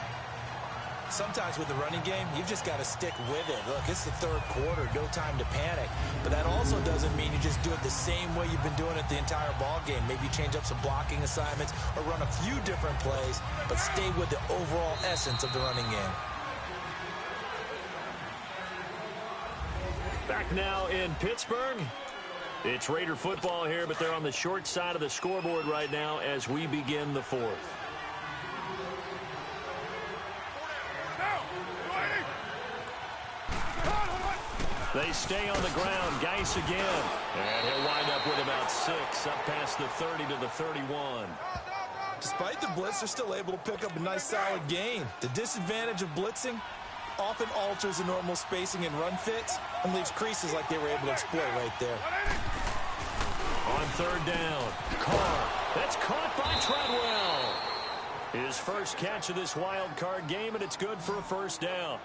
Sometimes with the running game, you've just got to stick with it. Look, it's the 3rd quarter, no time to panic. But that also doesn't mean you just do it the same way you've been doing it the entire ball game. Maybe change up some blocking assignments or run a few different plays, but stay with the overall essence of the running game. Back now in Pittsburgh. It's Raider football here, but they're on the short side of the scoreboard right now as we begin the 4th. They stay on the ground. Geis again. And he'll wind up with about 6 up past the 30 to the 31. Despite the blitz, they're still able to pick up a nice solid gain. The disadvantage of blitzing, often alters the normal spacing and run fits and leaves creases like they were able to exploit right there. On third down, Carr. That's caught by Treadwell. His first catch of this wild card game, and it's good for a first down.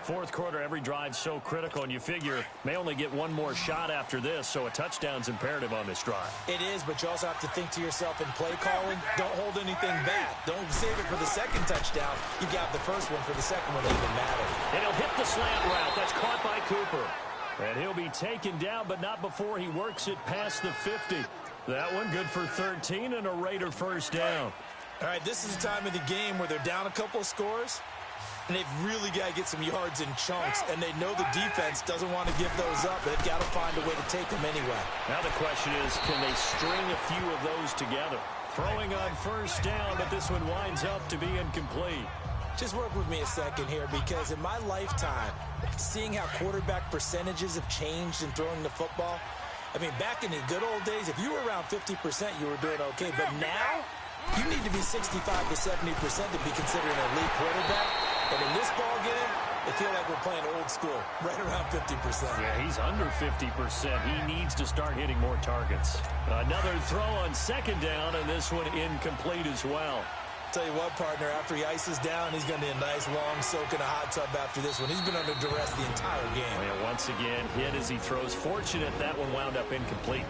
Fourth quarter, every drive's so critical, and you figure may only get one more shot after this, so a touchdown's imperative on this drive. It is, but you also have to think to yourself in play calling, don't hold anything back. Don't save it for the second touchdown. You got the first one for the second one that even matter. And he'll hit the slant route. That's caught by Cooper. And he'll be taken down, but not before he works it past the 50. That one good for 13 and a Raider first down. All right, this is the time of the game where they're down a couple of scores, and they've really got to get some yards in chunks, and they know the defense doesn't want to give those up, but they've got to find a way to take them anyway. Now the question is, can they string a few of those together? Throwing on first down, but this one winds up to be incomplete. Just work with me a second here, because in my lifetime, seeing how quarterback percentages have changed in throwing the football, I mean, back in the good old days, if you were around 50%, you were doing okay. But now, you need to be 65 to 70% to be considered an elite quarterback. And in this ball game, I feel like we're playing old school, right around 50%. Yeah, he's under 50%. He needs to start hitting more targets. Another throw on second down, and this one incomplete as well. Tell you what, partner, after he ices down, he's going to need a nice long soak in a hot tub after this one. He's been under duress the entire game. And once again, hit as he throws. Fortunate that one wound up incomplete.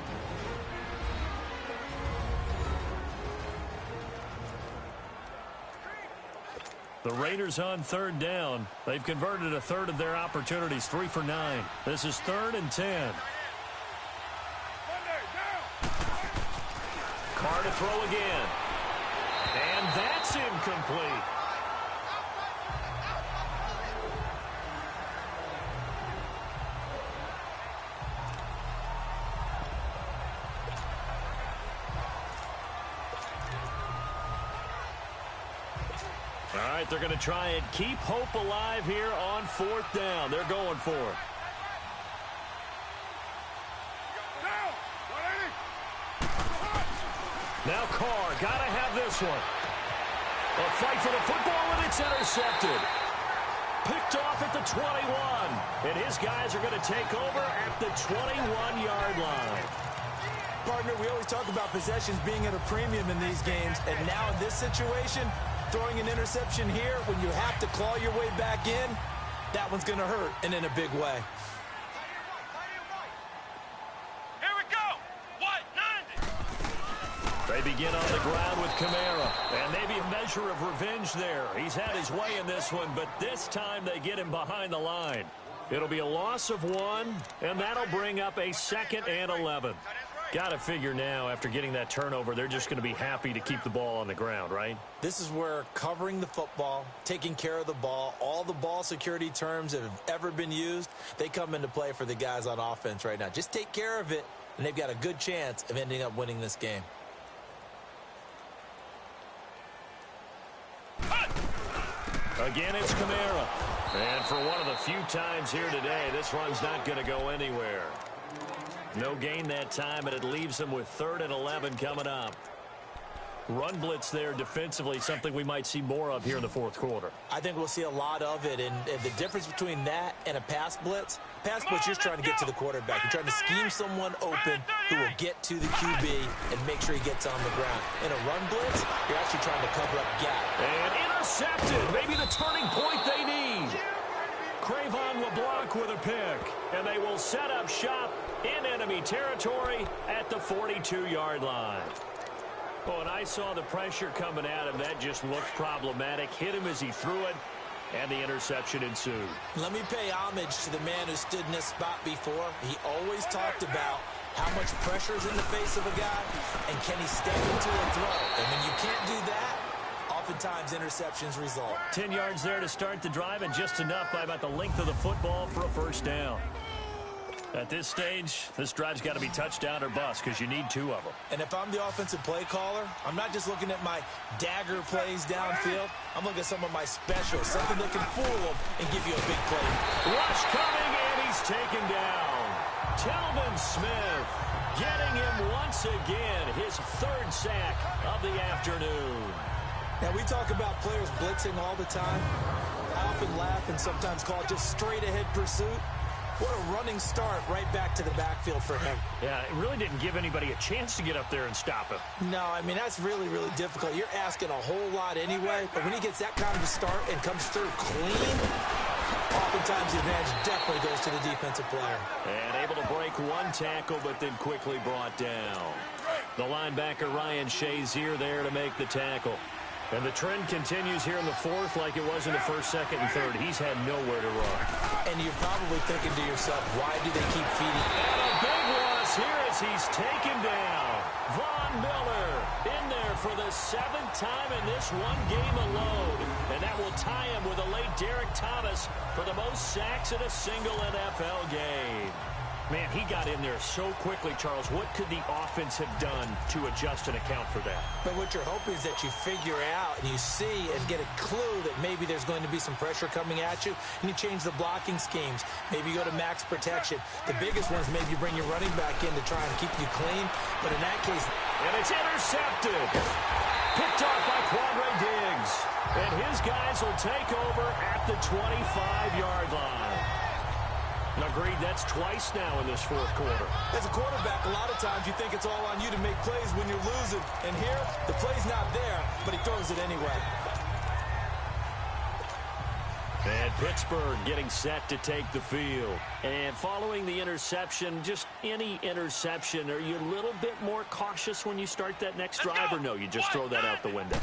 The Raiders on third down. They've converted a third of their opportunities, 3 for 9. This is 3rd and 10. Carr to throw again. And that's incomplete. All right, they're going to try and keep hope alive here on 4th down. They're going for it. Now Carr, got to have this one. A fight for the football, and it's intercepted. Picked off at the 21. And his guys are going to take over at the 21-yard line. Partner, we always talk about possessions being at a premium in these games. And now in this situation, throwing an interception here when you have to claw your way back in, that one's going to hurt, and in a big way. They begin on the ground with Kamara, and maybe a measure of revenge there. He's had his way in this one, but this time they get him behind the line. It'll be a loss of 1, and that'll bring up a 2nd and 11. Got to figure now, after getting that turnover, they're just going to be happy to keep the ball on the ground, right? This is where covering the football, taking care of the ball, all the ball security terms that have ever been used, they come into play for the guys on offense right now. Just take care of it, and they've got a good chance of ending up winning this game. Again, it's Kamara. And for one of the few times here today, this run's not going to go anywhere. No gain that time, and it leaves them with 3rd and 11 coming up. Run blitz there defensively, something we might see more of here in the 4th quarter. I think we'll see a lot of it, and the difference between that and a pass blitz, you're trying to get to the quarterback. You're trying to scheme someone open who will get to the QB and make sure he gets on the ground. In a run blitz, you're actually trying to cover up gap. And intercepted, maybe the turning point they need. Crayvon LeBlanc with a pick, and they will set up shop in enemy territory at the 42-yard line. Oh, and I saw the pressure coming at him. That just looked problematic. Hit him as he threw it, and the interception ensued. Let me pay homage to the man who stood in this spot before. He always talked about how much pressure is in the face of a guy, and can he step into a throw? And when you can't do that, oftentimes interceptions result. 10 yards there to start the drive, and just enough by about the length of the football for a first down. At this stage, this drive's got to be touchdown or bust because you need 2 of them. And if I'm the offensive play caller, I'm not just looking at my dagger plays downfield. I'm looking at some of my specials, something that can fool them and give you a big play. Rush coming, and he's taken down. Telvin Smith getting him once again, his 3rd sack of the afternoon. Now, we talk about players blitzing all the time. I often laugh and sometimes call it just straight-ahead pursuit. What a running start right back to the backfield for him. Yeah, it really didn't give anybody a chance to get up there and stop him. No, I mean, that's really, really difficult. You're asking a whole lot anyway, but when he gets that kind of a start and comes through clean, oftentimes the advantage definitely goes to the defensive player. And able to break one tackle, but then quickly brought down. The linebacker, Ryan Shazier, there to make the tackle. And the trend continues here in the fourth like it was in the first, second, and third. He's had nowhere to run. And you're probably thinking to yourself, why do they keep feeding? And a big loss here as he's taken down. Von Miller in there for the 7th time in this one game alone. And that will tie him with the late Derek Thomas for the most sacks in a single NFL game. Man, he got in there so quickly, Charles. What could the offense have done to adjust and account for that? But what you're hoping is that you figure out and you see and get a clue that maybe there's going to be some pressure coming at you, and you change the blocking schemes. Maybe you go to max protection. The biggest one is maybe you bring your running back in to try and keep you clean. But in that case... And it's intercepted. Picked off by Quandre Diggs. And his guys will take over at the 25-yard line. Agreed, that's twice now in this fourth quarter. As a quarterback, a lot of times you think it's all on you to make plays when you're losing. And here, the play's not there, but he throws it anyway. And Pittsburgh getting set to take the field. And following the interception, just any interception, are you a little bit more cautious when you start that next drive, or no, you just throw that out the window?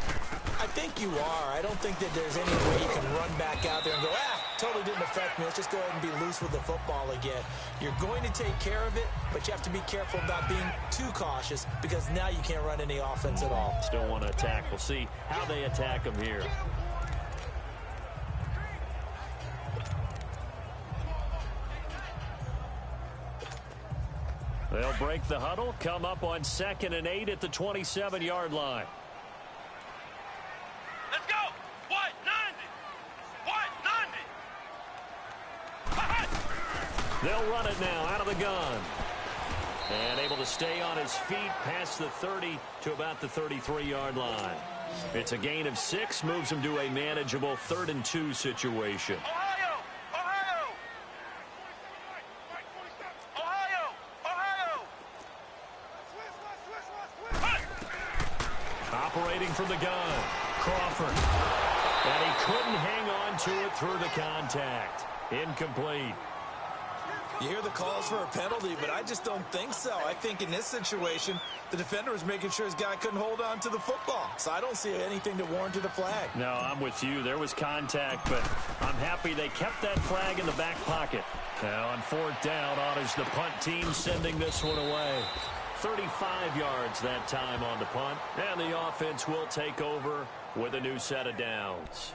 I think you are. I don't think that there's any way you can run back out there and go, totally didn't affect me. Let's just go ahead and be loose with the football again. You're going to take care of it, but you have to be careful about being too cautious because now you can't run any offense at all. Still want to attack. We'll see how they attack him here. They'll break the huddle, come up on 2nd and 8 at the 27-yard line. Let's go! What? 90! What? 90! They'll run it now out of the gun. And able to stay on his feet past the 30 to about the 33-yard line. It's a gain of 6, moves him to a manageable 3rd and 2 situation. Ohio! Ohio! Ohio! Ohio! Operating from the gun, Crawford. And he couldn't hang on to it through the contact. Incomplete. You hear the calls for a penalty, but I just don't think so. I think in this situation, the defender was making sure his guy couldn't hold on to the football. So I don't see anything to warrant a flag. No, I'm with you. There was contact, but I'm happy they kept that flag in the back pocket. Now on 4th down, honors the punt team, sending this one away. 35 yards that time on the punt, and the offense will take over with a new set of downs.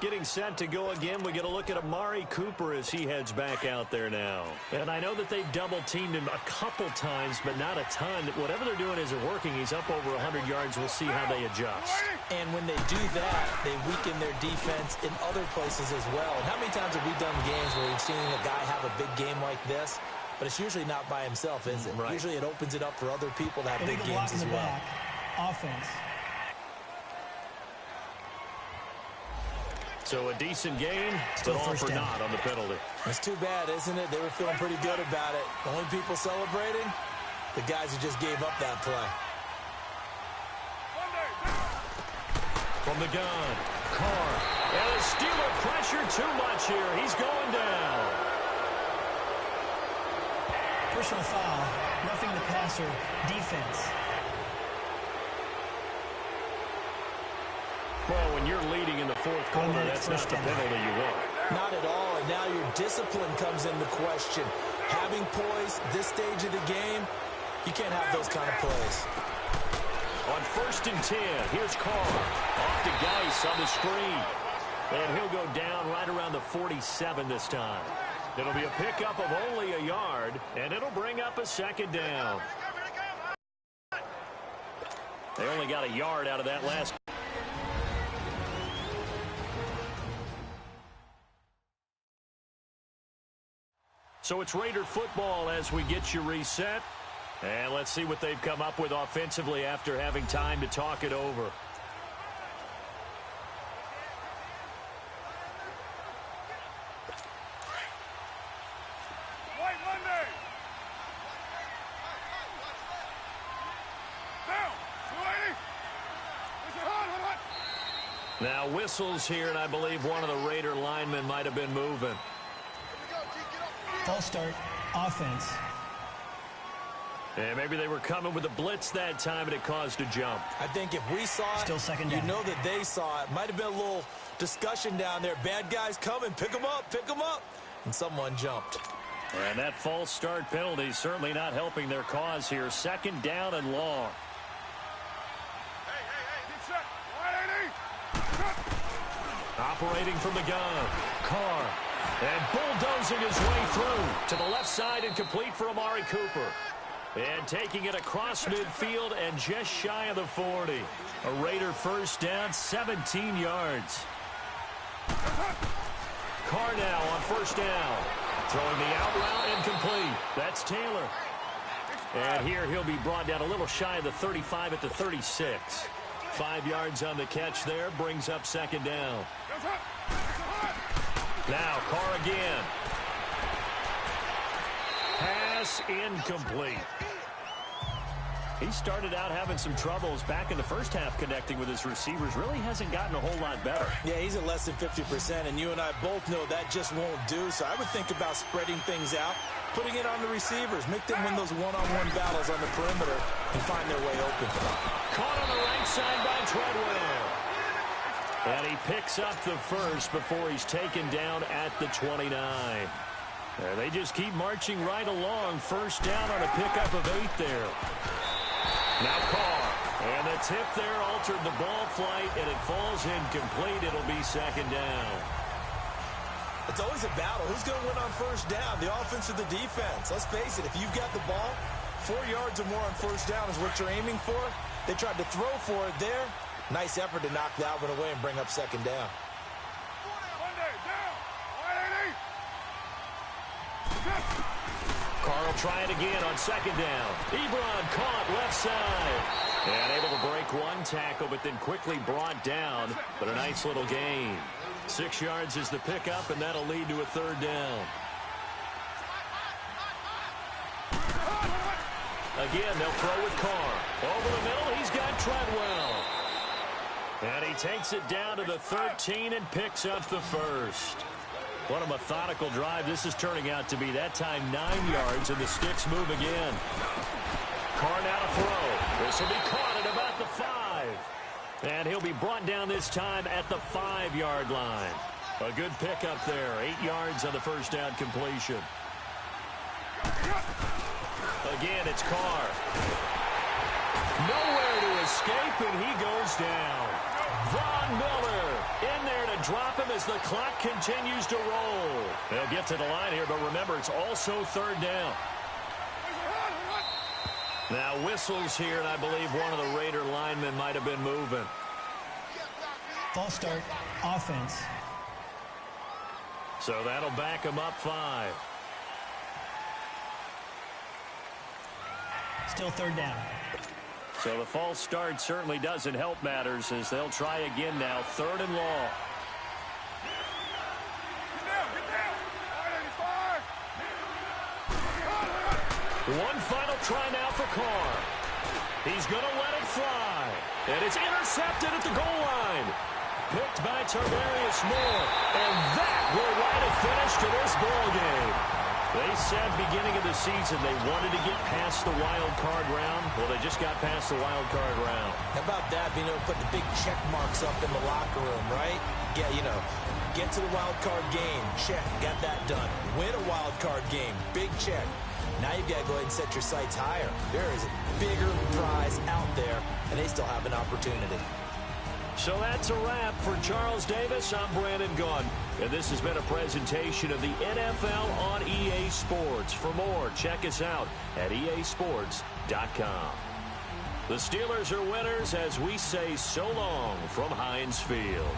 Getting set to go again, we get a look at Amari Cooper as he heads back out there now. And I know that they've double-teamed him a couple times, but not a ton. Whatever they're doing isn't working. He's up over 100 yards. We'll see how they adjust. And when they do that, they weaken their defense in other places as well. And how many times have we done games where we've seen a guy have a big game like this? But it's usually not by himself, is it? Right. Usually it opens it up for other people to have big Illegal games block in as the well. back. Offense. So a decent game, Still but all first for down. naught on the penalty. It's too bad, isn't it? They were feeling pretty good about it. The only people celebrating, the guys who just gave up that play. From the gun, Carr. And the Steeler pressure too much here. He's going down. Personal foul. Roughing the passer. Defense. Well, when you're leading in the fourth quarter, that's not the penalty you want. Not at all, and now your discipline comes into question. Having poise this stage of the game, you can't have those kind of plays. On 1st and 10, here's Carr. Off to Geis on the screen. And he'll go down right around the 47 this time. It'll be a pickup of only a yard, and it'll bring up a 2nd down. They only got a yard out of that last. So it's Raider football as we get you reset. And let's see what they've come up with offensively after having time to talk it over. Now whistles here, and I believe one of the Raider linemen might have been moving. False start, offense. And maybe they were coming with a blitz that time, and it caused a jump. I think if we saw it, Still second down. you know that they saw it. Might have been a little discussion down there. Bad guys coming. Pick them up. Pick them up. And someone jumped. And that false start penalty is certainly not helping their cause here. Second down and long. Operating from the gun, Carr, and bulldozing his way through to the left side and complete for Amari Cooper. And taking it across midfield and just shy of the 40. A Raider first down, 17 yards. Carr now on first down. Throwing the out route and complete. That's Taylor. And here he'll be brought down a little shy of the 35 at the 36. 5 yards on the catch there, brings up second down. Now Carr again. Pass incomplete. He started out having some troubles back in the first half connecting with his receivers. Really hasn't gotten a whole lot better. Yeah, he's at less than 50%, and you and I both know that just won't do. So I would think about spreading things out, putting it on the receivers, make them win those one-on-one battles on the perimeter and find their way open. Caught on the right side by Treadwell. And he picks up the first before he's taken down at the 29. And they just keep marching right along. First down on a pickup of 8 there. Now Carr. And the tip there altered the ball flight, and it falls incomplete. It'll be second down. It's always a battle. Who's going to win on first down, the offense or the defense? Let's face it, if you've got the ball, 4 yards or more on first down is what you're aiming for. They tried to throw for it there. Nice effort to knock that one away and bring up second down. Carr will try it again on second down. Ebron caught left side. And able to break one tackle, but then quickly brought down. But a nice little gain. 6 yards is the pickup, and that'll lead to a third down. Again, they'll throw with Carr. Over the middle, he's got Treadwell. And he takes it down to the 13 and picks up the first. What a methodical drive this is turning out to be. That time 9 yards, and the sticks move again. Carr now to throw. This will be caught at about the 5. And he'll be brought down this time at the 5-yard line. A good pickup there. 8 yards on the first down completion. Again, it's Carr. Nowhere to escape, and he goes down. Von Miller in there to drop him as the clock continues to roll. They'll get to the line here, but remember, it's also third down. Now whistles here, and I believe one of the Raider linemen might have been moving. False start, offense. So that'll back him up 5. Still third down. So the false start certainly doesn't help matters as they'll try again now. Third and long. One final try now for Carr. He's going to let it fly. And it's intercepted at the goal line. Picked by Tarvarius Moore. And that will write a finish to this ball game. They said beginning of the season they wanted to get past the wild card round. Well, they just got past the wild card round. How about that, being able to put the big check marks up in the locker room, right? Yeah, you know, get to the wild card game, check, got that done. Win a wild card game, big check. Now you've got to go ahead and set your sights higher. There is a bigger prize out there, and they still have an opportunity. So that's a wrap for Charles Davis. I'm Brandon Gunn, and this has been a presentation of the NFL on EA Sports. For more, check us out at easports.com. The Steelers are winners as we say so long from Heinz Field.